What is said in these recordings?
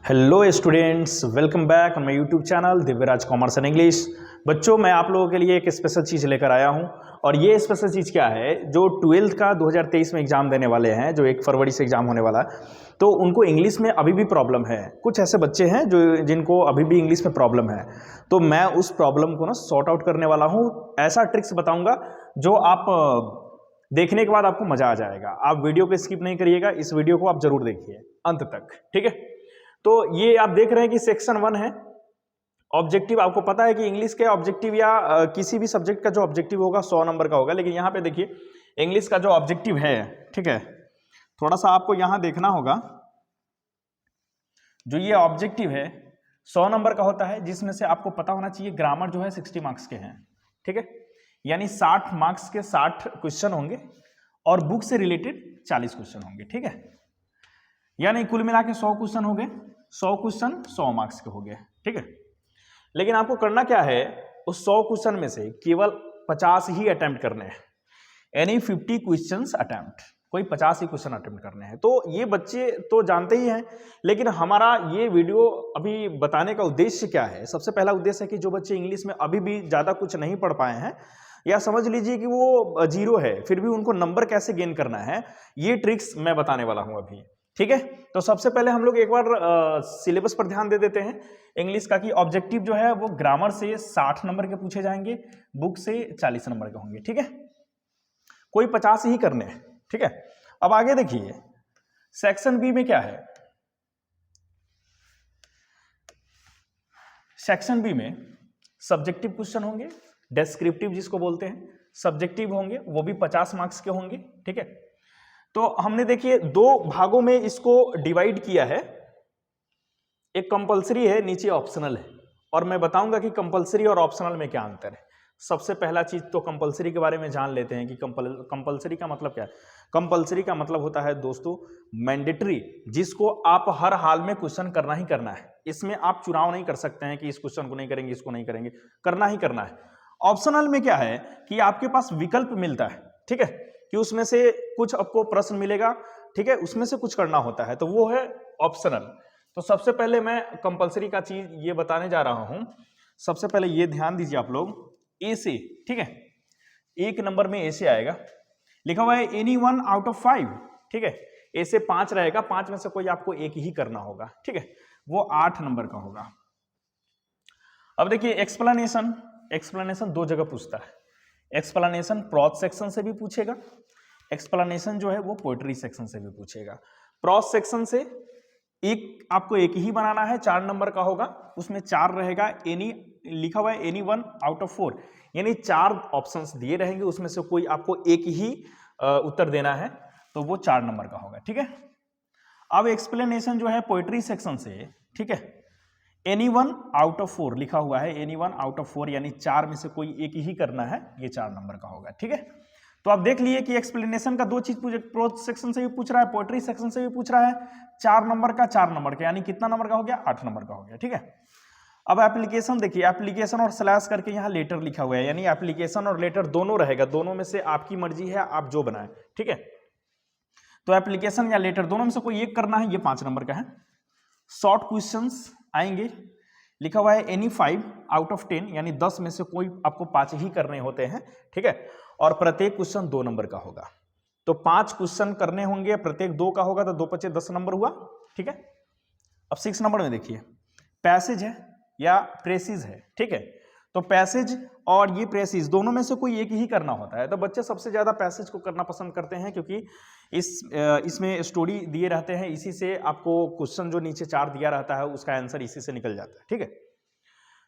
Hello students, welcome back on my YouTube channel Divyaraj commerce and English. बच्चों, मैं आप लोगों के लिए एक स्पेशल चीज़ लेकर आया हूं और ये स्पेशल चीज़ क्या है, जो 12th का 2023 में एग्जाम देने वाले हैं, जो 1 फरवरी से एग्जाम होने वाला है, तो उनको इंग्लिश में अभी भी प्रॉब्लम है। कुछ ऐसे बच्चे हैं जो जिनको अभी भी इंग्लिश में प्रॉब्लम है, तो मैं उस प्रॉब्लम को ना सॉर्ट आउट करने वाला हूँ। ऐसा ट्रिक्स बताऊँगा जो आप देखने के बाद आपको मजा आ जाएगा। आप वीडियो को स्किप नहीं करिएगा, इस वीडियो को आप जरूर देखिए अंत तक, ठीक है। तो ये आप देख रहे हैं कि सेक्शन 1 है ऑब्जेक्टिव। आपको पता है कि इंग्लिश के ऑब्जेक्टिव या किसी भी सब्जेक्ट का जो ऑब्जेक्टिव होगा 100 नंबर का होगा, लेकिन यहाँ पे देखिए इंग्लिश का जो ऑब्जेक्टिव है, ठीक है, थोड़ा सा आपको यहाँ देखना होगा। जो ये ऑब्जेक्टिव है 100 नंबर का होता है, जिसमें से आपको पता होना चाहिए ग्रामर जो है 60 मार्क्स के हैं, ठीक है, यानी 60 मार्क्स के 60 क्वेश्चन होंगे और बुक से रिलेटेड 40 क्वेश्चन होंगे, ठीक है, यानी कुल मिला के 100 क्वेश्चन हो गए। 100 क्वेश्चन 100 मार्क्स के हो गए, ठीक है। लेकिन आपको करना क्या है, उस 100 क्वेश्चन में से केवल 50 ही अटेम्प्ट करने हैं, यानी 50 क्वेश्चंस अटेम्प्ट, कोई 50 ही क्वेश्चन अटेम्प्ट करने हैं। तो ये बच्चे तो जानते ही हैं, लेकिन हमारा ये वीडियो अभी बताने का उद्देश्य क्या है। सबसे पहला उद्देश्य है कि जो बच्चे इंग्लिश में अभी भी ज़्यादा कुछ नहीं पढ़ पाए हैं, या समझ लीजिए कि वो जीरो है, फिर भी उनको नंबर कैसे गेन करना है, ये ट्रिक्स मैं बताने वाला हूँ अभी, ठीक है। तो सबसे पहले हम लोग एक बार सिलेबस पर ध्यान दे देते हैं इंग्लिश का, कि ऑब्जेक्टिव जो है वो ग्रामर से 60 नंबर के पूछे जाएंगे, बुक से 40 नंबर के होंगे, ठीक है, कोई 50 ही करने हैं, ठीक है। अब आगे देखिए सेक्शन बी में क्या है। सेक्शन बी में सब्जेक्टिव क्वेश्चन होंगे, डेस्क्रिप्टिव जिसको बोलते हैं, सब्जेक्टिव होंगे, वो भी 50 मार्क्स के होंगे, ठीक है। तो हमने देखिए 2 भागों में इसको डिवाइड किया है, एक कंपलसरी है, नीचे ऑप्शनल है, और मैं बताऊंगा कि कंपलसरी और ऑप्शनल में क्या अंतर है। सबसे पहला चीज तो कंपलसरी के बारे में जान लेते हैं कि कंपलसरी का मतलब क्या है। कंपलसरी का मतलब होता है दोस्तों मैंडेटरी, जिसको आप हर हाल में क्वेश्चन करना ही करना है। इसमें आप चुनाव नहीं कर सकते हैं कि इस क्वेश्चन को नहीं करेंगे, इसको नहीं करेंगे, करना ही करना है। ऑप्शनल में क्या है कि आपके पास विकल्प मिलता है, ठीक है, कि उसमें से कुछ आपको प्रश्न मिलेगा, ठीक है, उसमें से कुछ करना होता है, तो वो है ऑप्शनल। तो सबसे पहले मैं कंपलसरी का चीज ये बताने जा रहा हूं। सबसे पहले ये ध्यान दीजिए आप लोग, ए से, ठीक है, 1 नंबर में ए से आएगा, लिखा हुआ है एनी 1 आउट ऑफ 5, ठीक है, ए से 5 रहेगा, 5 में से कोई आपको एक ही करना होगा, ठीक है, वो 8 नंबर का होगा। अब देखिए एक्सप्लेनेशन, एक्सप्लेनेशन 2 जगह पूछता है। एक्सप्लेनेशन प्रोज सेक्शन से भी पूछेगा, एक्सप्लेनेशन जो है वो पोएट्री सेक्शन से भी पूछेगा। प्रोज सेक्शन से आपको एक ही बनाना है, 4 नंबर का होगा, उसमें 4 रहेगा, एनी लिखा हुआ है एनी 1 आउट ऑफ 4, यानी 4 ऑप्शंस दिए रहेंगे, उसमें से कोई आपको एक ही उत्तर देना है, तो वो 4 नंबर का होगा, ठीक है। अब एक्सप्लेनेशन जो है पोएट्री सेक्शन से, ठीक है, एनी 1 आउट ऑफ 4 लिखा हुआ है, एनी 1 आउट ऑफ 4, यानी 4 में से कोई एक ही करना है, ये 4 नंबर का होगा, ठीक है। तो आप देख लिए कि एक्सप्लेनेशन का 2 चीज प्रोज सेक्शन से भी पूछ रहा है, पोएट्री सेक्शन से भी पूछ रहा है, 4 नंबर का 4 नंबर का, यानी कितना नंबर का हो गया, 8 नंबर का हो गया, ठीक है। अब एप्लीकेशन देखिए, एप्लीकेशन और स्लैश करके यहाँ लेटर लिखा हुआ है, यानी एप्लीकेशन और लेटर दोनों रहेगा, दोनों में से आपकी मर्जी है, आप जो बनाए, ठीक है। तो एप्लीकेशन या लेटर दोनों में से कोई एक करना है, ये 5 नंबर का है। शॉर्ट क्वेश्चंस आएंगे, लिखा हुआ है एनी 5 आउट ऑफ 10, यानी 10 में से कोई आपको 5 ही करने होते हैं, ठीक है, और प्रत्येक क्वेश्चन 2 नंबर का होगा। तो 5 क्वेश्चन करने होंगे, प्रत्येक 2 का होगा, तो 2 5 10 नंबर हुआ, ठीक है। अब 6 नंबर में देखिए पैसेज है या प्रेसिज है, ठीक है। तो पैसेज और ये प्रेसिज दोनों में से कोई एक ही करना होता है, तो बच्चे सबसे ज्यादा पैसेज को करना पसंद करते हैं, क्योंकि इसमें स्टोरी दिए रहते हैं, इसी से आपको क्वेश्चन जो नीचे 4 दिया रहता है उसका आंसर इसी से निकल जाता है, ठीक है।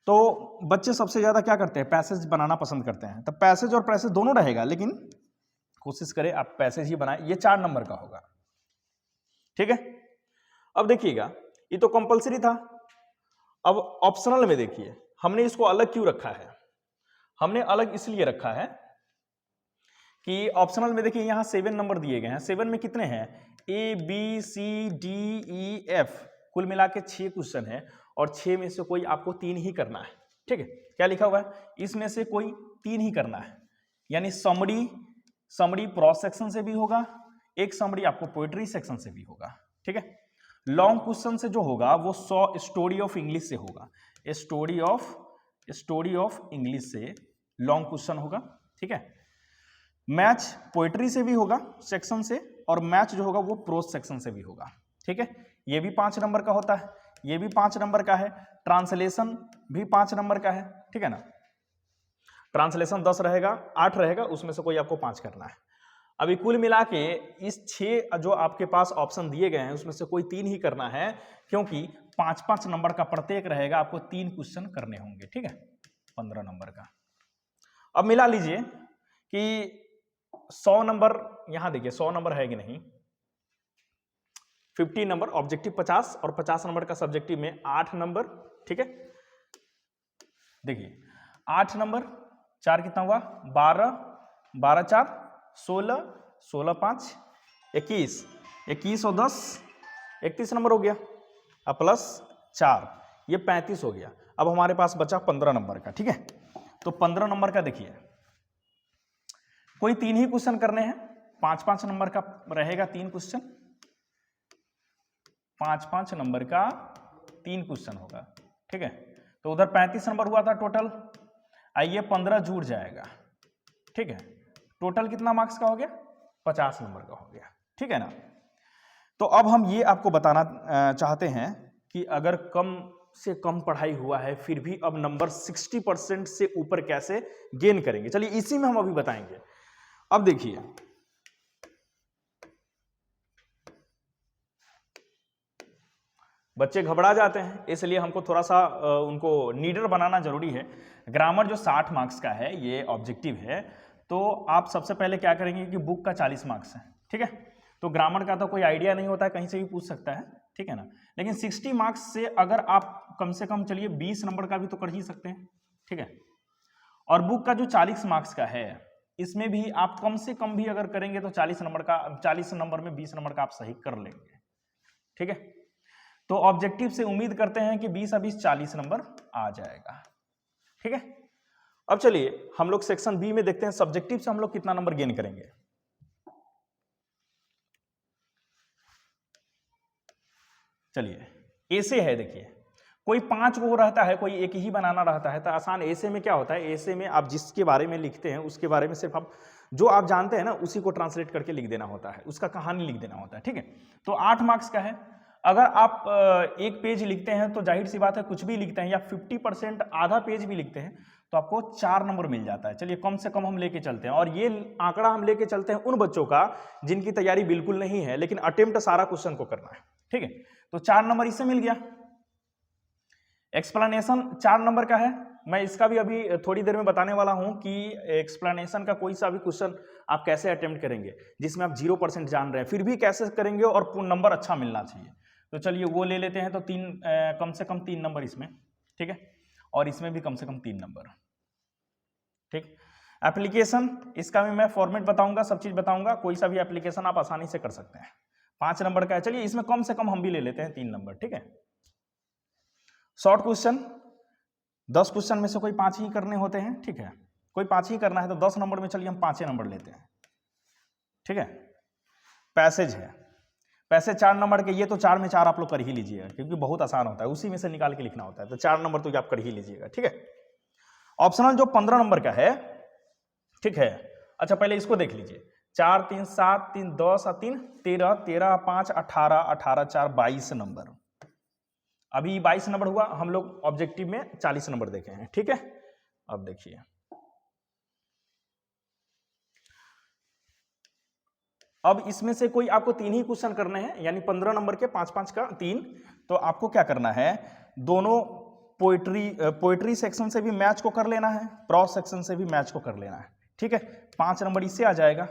तो बच्चे सबसे ज्यादा क्या करते हैं, पैसेज बनाना पसंद करते हैं। तो पैसेज और पैसेज दोनों रहेगा, लेकिन कोशिश करें आप पैसेज ही बनाएं, ये 4 नंबर का होगा, ठीक है। अब देखिएगा ये तो कंपलसरी था। अब ऑप्शनल में देखिए हमने इसको अलग क्यों रखा है। हमने अलग इसलिए रखा है कि ऑप्शनल में देखिए यहाँ 7 नंबर दिए गए हैं। 7 में कितने हैं, A B C D E F, कुल मिला के 6 क्वेश्चन है, और 6 में से कोई आपको 3 ही करना है, ठीक है। क्या लिखा हुआ है, इसमें से कोई 3 ही करना है, यानी समरी प्रोज सेक्शन से भी होगा, एक समरी आपको पोएट्री सेक्शन से भी होगा, ठीक है। लॉन्ग क्वेश्चन से जो होगा वो स्टोरी ऑफ इंग्लिश से होगा, स्टोरी ऑफ इंग्लिश से लॉन्ग क्वेश्चन होगा, ठीक है। मैच पोएट्री से भी होगा सेक्शन से, और मैच जो होगा वो प्रोज सेक्शन से भी होगा, ठीक है। ये भी 5 नंबर का होता है, ये भी 5 नंबर का है, ट्रांसलेशन भी 5 नंबर का है, ठीक है ना। ट्रांसलेशन 10 रहेगा, 8 रहेगा, उसमें से कोई आपको 5 करना है। अभी कुल मिला के इस 6 जो आपके पास ऑप्शन दिए गए हैं उसमें से कोई 3 ही करना है, क्योंकि 5-5 नंबर का प्रत्येक रहेगा, आपको 3 क्वेश्चन करने होंगे, ठीक है, 15 नंबर का। अब मिला लीजिए कि 100 नंबर, यहां देखिए 100 नंबर है कि नहीं, 50 नंबर ऑब्जेक्टिव 50 और 50 नंबर का सब्जेक्टिव में 8 नंबर, ठीक है। देखिए 8 नंबर, 4 कितना हुआ, 12, 12 4 16, 16 5 21, 21 और 10 31 नंबर हो गया, अब प्लस 4 ये 35 हो गया। अब हमारे पास बचा 15 नंबर का, ठीक है। तो 15 नंबर का देखिए कोई 3 ही क्वेश्चन करने हैं, 5-5 नंबर का रहेगा 3 क्वेश्चन, 5-5 नंबर का 3 क्वेश्चन होगा, ठीक है। तो उधर 35 नंबर हुआ था टोटल, आइए 15 जुड़ जाएगा, ठीक है। टोटल कितना मार्क्स का हो गया, 50 नंबर का हो गया, ठीक है ना। तो अब हम ये आपको बताना चाहते हैं कि अगर कम से कम पढ़ाई हुआ है फिर भी अब नंबर 60% से ऊपर कैसे गेन करेंगे, चलिए इसी में हम अभी बताएंगे। अब देखिए बच्चे घबरा जाते हैं, इसलिए हमको थोड़ा सा उनको नीडर बनाना जरूरी है। ग्रामर जो 60 मार्क्स का है ये ऑब्जेक्टिव है, तो आप सबसे पहले क्या करेंगे कि बुक का 40 मार्क्स है, ठीक है। तो ग्रामर का तो कोई आइडिया नहीं होता है, कहीं से भी पूछ सकता है, ठीक है ना। लेकिन 60 मार्क्स से अगर आप कम से कम चलिए 20 नंबर का भी तो कर ही सकते हैं, ठीक है। और बुक का जो 40 मार्क्स का है इसमें भी आप कम से कम भी अगर करेंगे तो 40 नंबर में 20 नंबर का आप सही कर लेंगे, ठीक है। तो ऑब्जेक्टिव से उम्मीद करते हैं कि 20 और 20 40 नंबर आ जाएगा, ठीक है। अब चलिए हम लोग सेक्शन बी में देखते हैं सब्जेक्टिव से हम लोग कितना नंबर गेन करेंगे। चलिए ए से है, देखिए कोई 5 वो रहता है, कोई एक ही बनाना रहता है, तो आसान ऐसे में क्या होता है, ऐसे में आप जिसके बारे में लिखते हैं उसके बारे में सिर्फ आप जो आप जानते हैं ना उसी को ट्रांसलेट करके लिख देना होता है, उसका कहानी लिख देना होता है, ठीक है। तो 8 मार्क्स का है, अगर आप एक पेज लिखते हैं तो जाहिर सी बात है कुछ भी लिखते हैं या 50% आधा पेज भी लिखते हैं तो आपको 4 नंबर मिल जाता है। चलिए कम से कम हम लेके चलते हैं, और ये आंकड़ा हम लेके चलते हैं उन बच्चों का जिनकी तैयारी बिल्कुल नहीं है लेकिन अटेम्प्ट सारा क्वेश्चन को करना है, ठीक है। तो 4 नंबर इससे मिल गया। एक्सप्लेनेशन 4 नंबर का है, मैं इसका भी अभी थोड़ी देर में बताने वाला हूं कि एक्सप्लेनेशन का कोई सा भी क्वेश्चन आप कैसे अटेम्प्ट करेंगे जिसमें आप 0% जान रहे हैं फिर भी कैसे करेंगे और नंबर अच्छा मिलना चाहिए। तो चलिए वो ले लेते हैं, तो कम से कम 3 नंबर इसमें, ठीक है, और इसमें भी कम से कम 3 नंबर, ठीक। एप्लीकेशन इसका भी मैं फॉर्मेट बताऊंगा, सब चीज बताऊंगा, कोई सा भी एप्लीकेशन आप आसानी से कर सकते हैं। 5 नंबर का है, चलिए इसमें कम से कम हम भी ले लेते हैं 3 नंबर, ठीक है। शॉर्ट क्वेश्चन 10 क्वेश्चन में से कोई 5 ही करने होते हैं, ठीक है, कोई 5 ही करना है तो 10 नंबर में चलिए हम 5 नंबर लेते हैं, ठीक है। पैसेज है, पैसेज 4 नंबर के, ये तो 4 में 4 आप लोग कर ही लीजिएगा क्योंकि बहुत आसान होता है, उसी में से निकाल के लिखना होता है, तो 4 नंबर तो आप कर ही लीजिएगा, ठीक है। ऑप्शनल जो 15 नंबर का है, ठीक है। अच्छा पहले इसको देख लीजिए, 4 3 7 3 10 और 3 13 13 5 18 18 4 22 नंबर, अभी 22 नंबर हुआ, हम लोग ऑब्जेक्टिव में 40 नंबर देखे हैं, ठीक है। अब देखिए अब इसमें से कोई आपको 3 ही क्वेश्चन करने हैं, यानी 15 नंबर के 5-5 का 3, तो आपको क्या करना है, दोनों पोएट्री सेक्शन से भी मैच को कर लेना है, प्रोज सेक्शन से भी मैच को कर लेना है, ठीक है। 5 नंबर इससे आ जाएगा,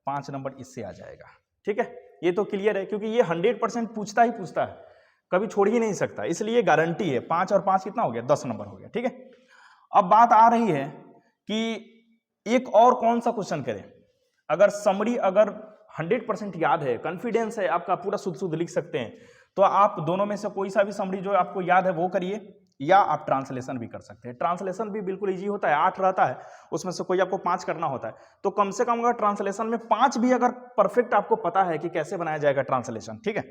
5 नंबर इससे आ जाएगा, ठीक है। ये तो क्लियर है क्योंकि ये 100% पूछता ही पूछता है, कभी छोड़ ही नहीं सकता, इसलिए गारंटी है। 5 और 5 कितना हो गया, 10 नंबर हो गया, ठीक है। अब बात आ रही है कि एक और कौन सा क्वेश्चन करें। अगर समरी अगर 100% याद है, कॉन्फिडेंस है आपका, पूरा शुद्ध शुद्ध लिख सकते हैं, तो आप दोनों में से कोई सा भी समरी जो आपको याद है वो करिए, या आप ट्रांसलेशन भी कर सकते हैं। ट्रांसलेशन भी बिल्कुल इजी होता है, 8 रहता है, उसमें से कोई आपको 5 करना होता है, तो कम से कम अगर ट्रांसलेशन में 5 भी अगर परफेक्ट आपको पता है कि कैसे बनाया जाएगा ट्रांसलेशन, ठीक है,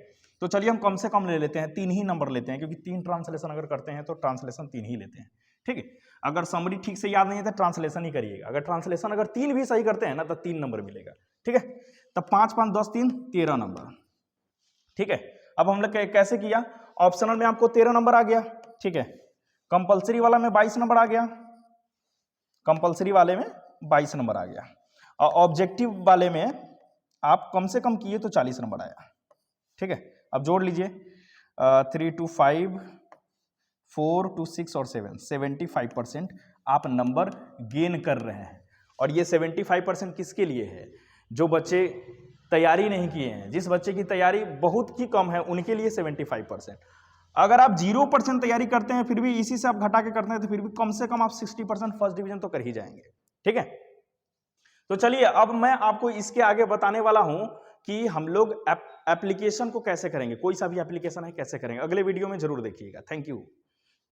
तो चलिए हम कम से कम ले लेते हैं, 3 ही नंबर लेते हैं, क्योंकि 3 ट्रांसलेशन अगर करते हैं तो ट्रांसलेशन 3 ही लेते हैं, ठीक है। अगर समरी ठीक से याद नहीं है तो ट्रांसलेशन ही करिएगा, अगर ट्रांसलेशन अगर 3 भी सही करते हैं ना तो 3 नंबर मिलेगा, ठीक है। तब 5 5 10 3 13 नंबर, ठीक है। अब हम लोग कैसे किया, ऑप्शनल में आपको 13 नंबर आ गया, ठीक है, कंपलसरी वाला में 22 नंबर आ गया, कंपलसरी वाले में 22 नंबर आ गया, और ऑब्जेक्टिव वाले में आप कम से कम किए तो 40 नंबर आया, ठीक है। अब जोड़ लीजिए 3 to 5 4 to 6 और 7, 75% आप नंबर गेन कर रहे हैं। और ये 75% किसके लिए है, जो बच्चे तैयारी नहीं किए हैं, जिस बच्चे की तैयारी बहुत ही कम है उनके लिए 75%। अगर आप 0% तैयारी करते हैं फिर भी इसी से आप घटा के करते हैं तो फिर भी कम से कम आप 60% फर्स्ट डिवीजन तो कर ही जाएंगे, ठीक है। तो चलिए अब मैं आपको इसके आगे बताने वाला हूं कि हम लोग एप्लीकेशन को कैसे करेंगे, कोई सा भी एप्लीकेशन है कैसे करेंगे, अगले वीडियो में जरूर देखिएगा। Thank you.